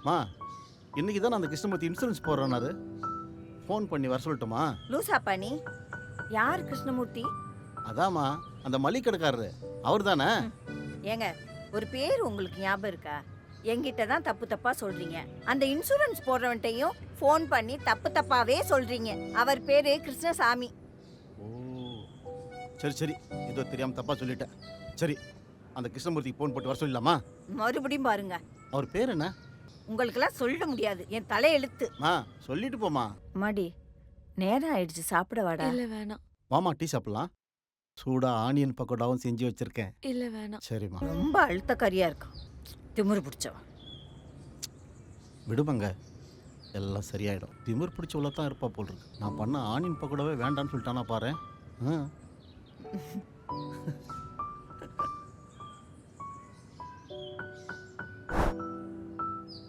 மா இன்னைக்கு தான் அந்த கிருஷ்ணமூர்த்தி இன்சூரன்ஸ் போடுறேன்னாரு. ஃபோன் பண்ணி வர சொல்லட்டுமா? லூசாப்பா நீ? யார் கிருஷ்ணமூர்த்தி? அதாம்மா அந்த மளிகை கடைக்காரரு அவர் தானே? ஏங்க, ஒரு பேர் உங்களுக்கு ஞாபகம் இருக்கா? என்கிட்ட தான் தப்பு தப்பா சொல்றீங்க. அந்த இன்சூரன்ஸ் போடுறவன்ட்டையும் ஃபோன் பண்ணி தப்பு தப்பாவே சொல்றீங்க. அவர் பேரு கிருஷ்ணசாமி. ஓ சரி சரி, ஏதோ தெரியாமல் தப்பாக சொல்லிட்டேன். சரி, அந்த கிருஷ்ணமூர்த்திக்கு ஃபோன் போட்டு வர சொல்லலாமா? மறுபடியும் பாருங்க. அவர் பேர் என்ன? உங்களுக்கெல்லாம் சொல்ல முடியாது, என் தலையெழுத்து. மா சொல்லிட்டு போமா. மாடி, நேரம் ஆயிடுச்சு, சாப்பிட வாடா. இல்ல வேணாம். வாமா டீ சாப்பிடலாம். சூடா ஆனியன் பக்கோடாவும் செஞ்சு வச்சிருக்கேன். இல்ல வேணாம். சரிம்மா. ரொம்ப அழுத்தக்காரியா இருக்கும். திமிரு பிடிச்சவன். விடுமங்க, எல்லாம் சரியாயிடும். திமிர் பிடிச்சவள தான் இருப்பா போல் இருக்கு. நான் பண்ண ஆனியன் பக்கோடாவே வேண்டான்னு சொல்லிட்டானா பாரு.